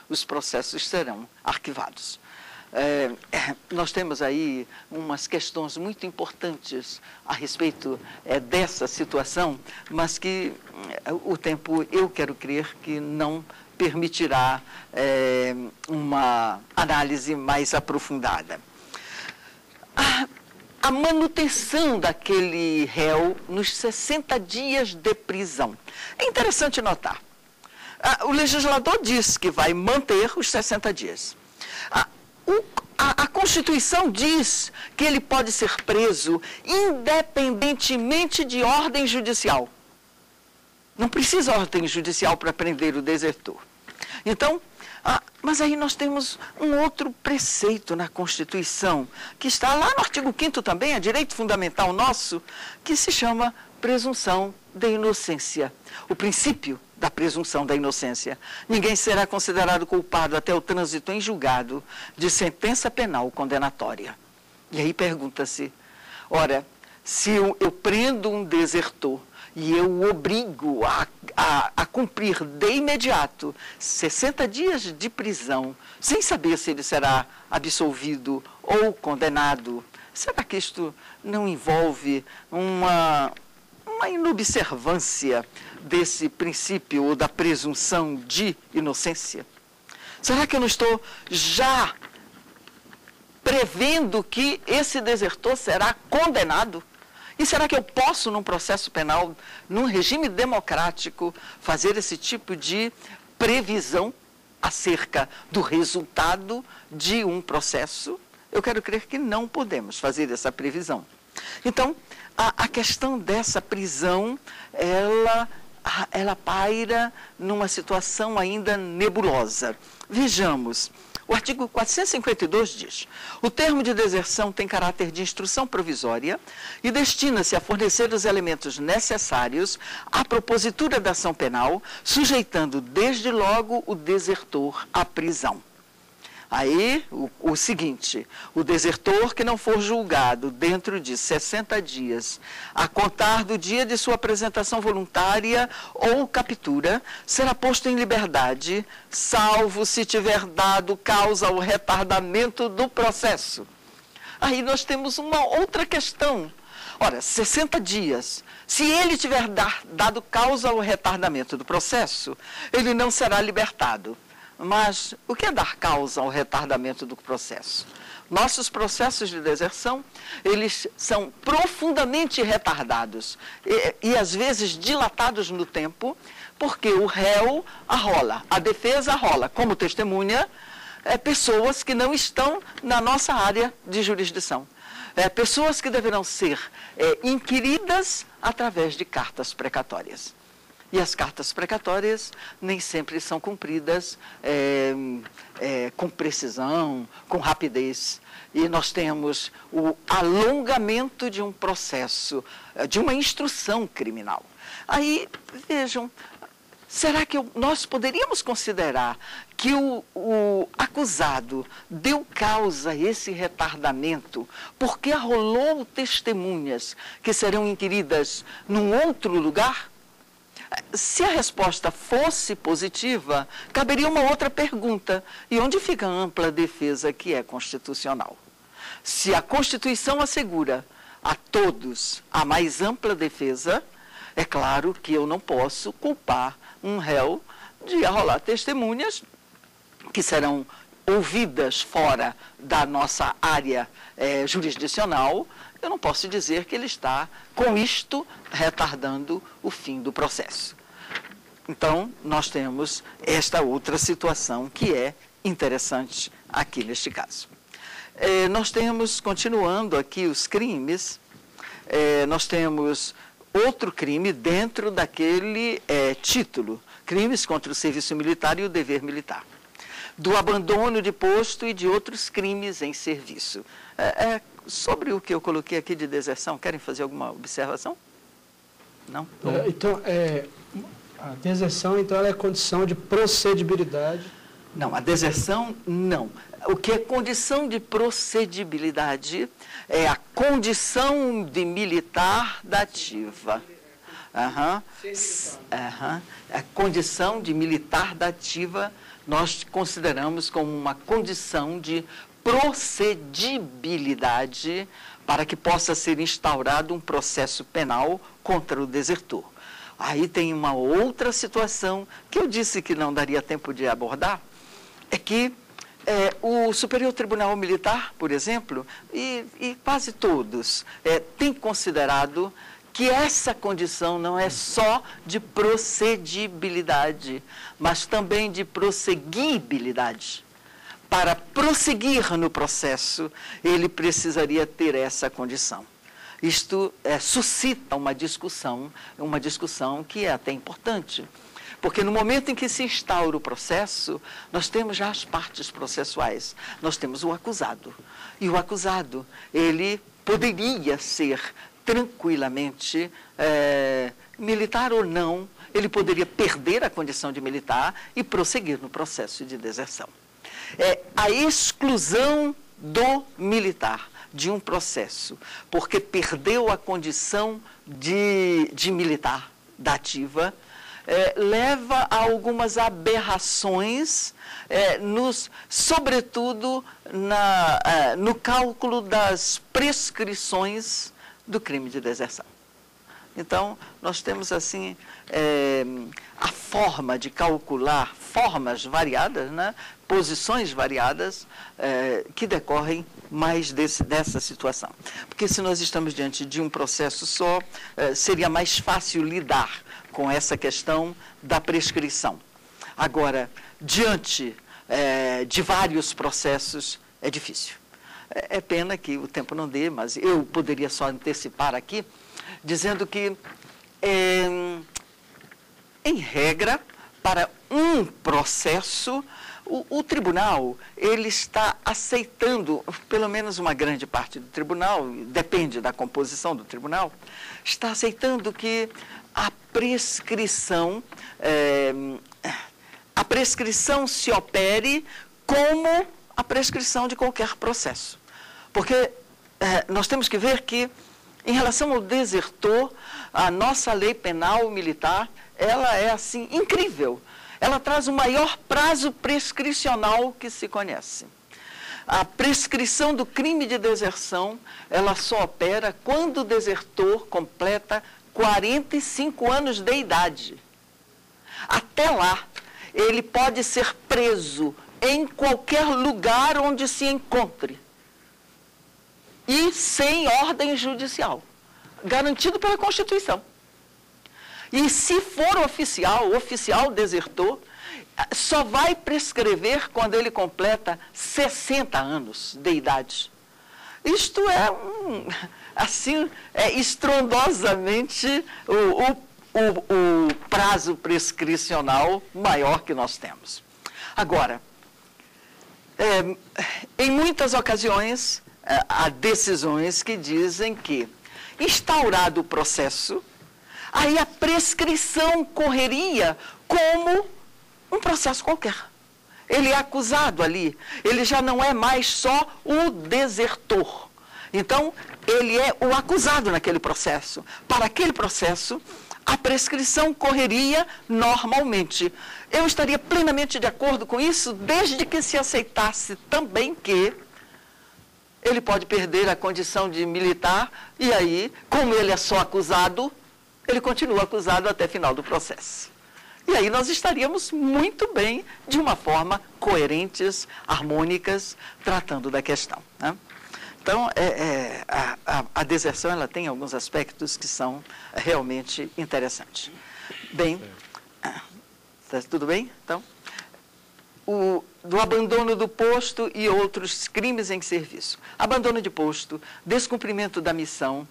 os processos serão arquivados. Nós temos aí umas questões muito importantes a respeito dessa situação, mas que o tempo, eu quero crer, que não permitirá uma análise mais aprofundada. A manutenção daquele réu nos 60 dias de prisão. É interessante notar. O legislador diz que vai manter os 60 dias. A Constituição diz que ele pode ser preso independentemente de ordem judicial. Não precisa ordem judicial para prender o desertor. Então, mas aí nós temos um outro preceito na Constituição, que está lá no artigo 5º também, é direito fundamental nosso, que se chama presunção de inocência. O princípio da presunção da inocência. Ninguém será considerado culpado até o trânsito em julgado de sentença penal condenatória. E aí pergunta-se, ora, se eu prendo um desertor e eu o obrigo a cumprir de imediato 60 dias de prisão, sem saber se ele será absolvido ou condenado, será que isto não envolve uma inobservância desse princípio ou da presunção de inocência? Será que eu não estou já prevendo que esse desertor será condenado? E será que eu posso, num processo penal, num regime democrático, fazer esse tipo de previsão acerca do resultado de um processo? Eu quero crer que não podemos fazer essa previsão. Então, a questão dessa prisão, ela paira numa situação ainda nebulosa. Vejamos, o artigo 452 diz: o termo de deserção tem caráter de instrução provisória e destina-se a fornecer os elementos necessários à propositura da ação penal, sujeitando desde logo o desertor à prisão. Aí, o seguinte, o desertor que não for julgado dentro de 60 dias, a contar do dia de sua apresentação voluntária ou captura, será posto em liberdade, salvo se tiver dado causa ao retardamento do processo. Aí nós temos uma outra questão. Ora, 60 dias, se ele tiver dado causa ao retardamento do processo, ele não será libertado. Mas o que é dar causa ao retardamento do processo? Nossos processos de deserção, eles são profundamente retardados e às vezes dilatados no tempo, porque o réu arrola, a defesa arrola como testemunha pessoas que não estão na nossa área de jurisdição. Pessoas que deverão ser inquiridas através de cartas precatórias. E as cartas precatórias nem sempre são cumpridas com precisão, com rapidez. E nós temos o alongamento de um processo, de uma instrução criminal. Aí, vejam, será que nós poderíamos considerar que o acusado deu causa a esse retardamento porque arrolou testemunhas que serão inquiridas num outro lugar? Se a resposta fosse positiva, caberia uma outra pergunta. E onde fica a ampla defesa que é constitucional? Se a Constituição assegura a todos a mais ampla defesa, é claro que eu não posso culpar um réu de arrolar testemunhas que serão ouvidas fora da nossa área jurisdicional. Eu não posso dizer que ele está, com isto, retardando o fim do processo. Então, nós temos esta outra situação que é interessante aqui neste caso. Nós temos, continuando aqui os crimes, nós temos outro crime dentro daquele título, crimes contra o serviço militar e o dever militar, do abandono de posto e de outros crimes em serviço. Sobre o que eu coloquei aqui de deserção, querem fazer alguma observação? Não? A deserção, então, ela é condição de procedibilidade? Não, a deserção, não. O que é condição de procedibilidade é a condição de militar da ativa. A condição de militar da ativa nós consideramos como uma condição de procedibilidade para que possa ser instaurado um processo penal contra o desertor. Aí tem uma outra situação que eu disse que não daria tempo de abordar, é que o Superior Tribunal Militar, por exemplo, e quase todos, têm considerado que essa condição não é só de procedibilidade, mas também de prosseguibilidade. Para prosseguir no processo, ele precisaria ter essa condição. Isto suscita uma discussão que é até importante. Porque no momento em que se instaura o processo, nós temos já as partes processuais. Nós temos o acusado. E o acusado, ele poderia ser tranquilamente, militar ou não, ele poderia perder a condição de militar e prosseguir no processo de deserção. A exclusão do militar de um processo, porque perdeu a condição de militar da ativa, leva a algumas aberrações, sobretudo no cálculo das prescrições do crime de deserção. Então, nós temos assim a forma de calcular, formas variadas, né, posições variadas que decorrem mais dessa situação. Porque se nós estamos diante de um processo só, seria mais fácil lidar com essa questão da prescrição. Agora, diante de vários processos, é difícil. É pena que o tempo não dê, mas eu poderia só antecipar aqui, dizendo que, em regra, para um processo, o tribunal, ele está aceitando, pelo menos uma grande parte do tribunal, depende da composição do tribunal, está aceitando que a prescrição se opere como a prescrição de qualquer processo. Porque nós temos que ver que, em relação ao desertor, a nossa lei penal militar, ela é, assim, incrível. Ela traz o maior prazo prescricional que se conhece. A prescrição do crime de deserção, ela só opera quando o desertor completa 45 anos de idade. Até lá, ele pode ser preso em qualquer lugar onde se encontre e sem ordem judicial, garantido pela Constituição. E se for oficial desertor, só vai prescrever quando ele completa 60 anos de idade. Isto é estrondosamente o prazo prescricional maior que nós temos. Agora, em muitas ocasiões, há decisões que dizem que, instaurado o processo, aí a prescrição correria como um processo qualquer. Ele é acusado ali, ele já não é mais só o desertor. Então, ele é o acusado naquele processo. Para aquele processo, a prescrição correria normalmente. Eu estaria plenamente de acordo com isso, desde que se aceitasse também que ele pode perder a condição de militar, e aí, como ele é só acusado, ele continua acusado até o final do processo. E aí nós estaríamos muito bem, de uma forma coerentes, harmônicas, tratando da questão, né? Então, a deserção, ela tem alguns aspectos que são realmente interessantes. Bem, tudo bem? Então, do abandono do posto e outros crimes em serviço. Abandono de posto, descumprimento da missão,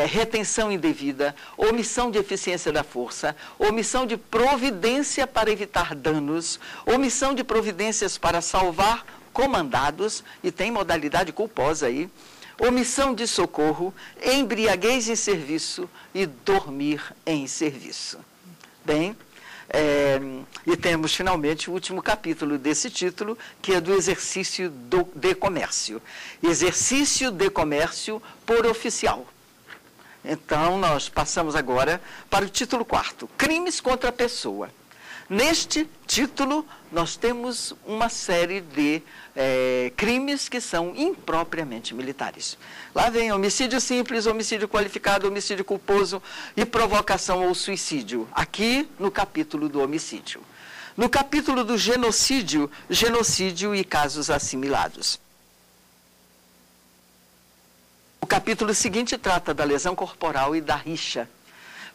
retenção indevida, omissão de eficiência da força, omissão de providência para evitar danos, omissão de providências para salvar comandados, e tem modalidade culposa aí, omissão de socorro, embriaguez em serviço e dormir em serviço. Bem, e temos, finalmente, o último capítulo desse título, que é do exercício de comércio. Exercício de comércio por oficial. Então, nós passamos agora para o título 4, crimes contra a pessoa. Neste título, nós temos uma série de crimes que são impropriamente militares. Lá vem homicídio simples, homicídio qualificado, homicídio culposo e provocação ou suicídio, aqui no capítulo do homicídio. No capítulo do genocídio, genocídio e casos assimilados. O capítulo seguinte trata da lesão corporal e da rixa.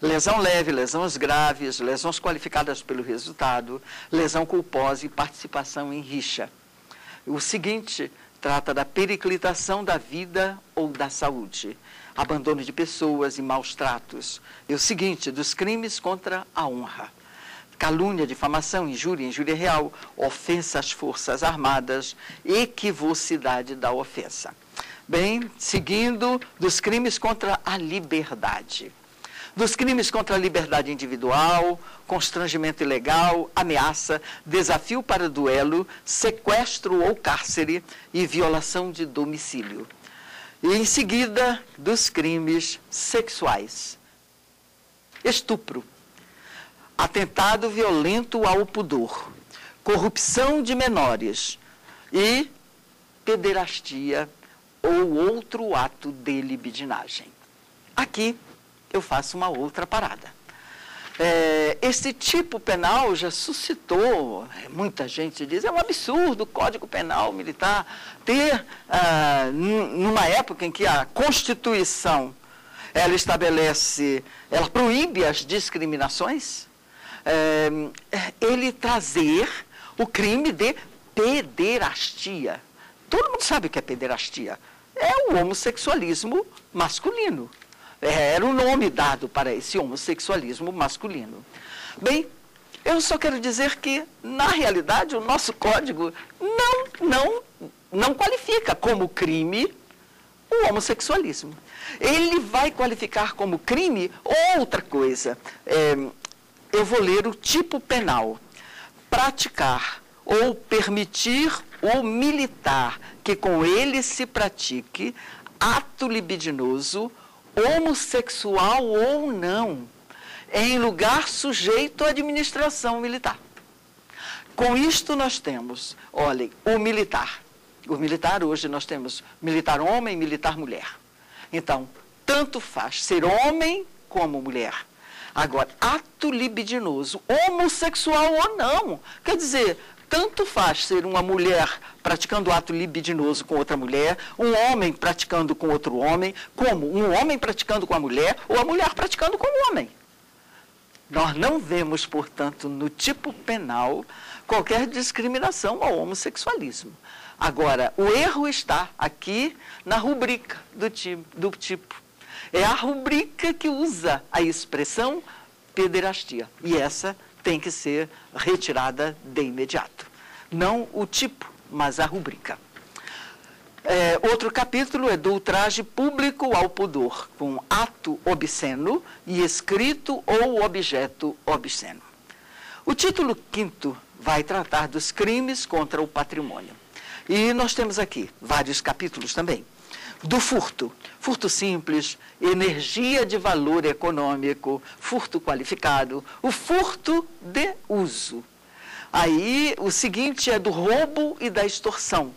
Lesão leve, lesões graves, lesões qualificadas pelo resultado, lesão culposa e participação em rixa. O seguinte trata da periclitação da vida ou da saúde, abandono de pessoas e maus tratos. E o seguinte, dos crimes contra a honra. Calúnia, difamação, injúria, injúria real, ofensa às forças armadas, equivocidade da ofensa. Bem, seguindo, dos crimes contra a liberdade. Dos crimes contra a liberdade individual, constrangimento ilegal, ameaça, desafio para duelo, sequestro ou cárcere e violação de domicílio. E em seguida, dos crimes sexuais. Estupro, atentado violento ao pudor, corrupção de menores e pederastia ou outro ato de libidinagem. Aqui eu faço uma outra parada. Esse tipo penal já suscitou, muita gente diz, é um absurdo o Código Penal Militar ter, numa época em que a Constituição, ela proíbe as discriminações, ele trazer o crime de pederastia. Todo mundo sabe o que é pederastia. É o homossexualismo masculino. Era o nome dado para esse homossexualismo masculino. Bem, eu só quero dizer que, na realidade, o nosso código não qualifica como crime o homossexualismo. Ele vai qualificar como crime outra coisa. Eu vou ler o tipo penal. Praticar ou permitir ou militar que com ele se pratique ato libidinoso, homossexual ou não, em lugar sujeito à administração militar. Com isto nós temos, olhem, o militar. O militar, hoje nós temos militar homem, militar mulher. Então, tanto faz ser homem como mulher. Agora, ato libidinoso, homossexual ou não, quer dizer, tanto faz ser uma mulher praticando ato libidinoso com outra mulher, um homem praticando com outro homem, como um homem praticando com a mulher ou a mulher praticando com o homem. Nós não vemos, portanto, no tipo penal qualquer discriminação ao homossexualismo. Agora, o erro está aqui na rubrica do tipo. É a rubrica que usa a expressão pederastia. E essa tem que ser retirada de imediato. Não o tipo, mas a rubrica. Outro capítulo é do ultraje público ao pudor, com ato obsceno e escrito ou objeto obsceno. O título 5º vai tratar dos crimes contra o patrimônio. E nós temos aqui vários capítulos também. Do furto, furto simples, energia de valor econômico, furto qualificado, o furto de uso. Aí, o seguinte é do roubo e da extorsão,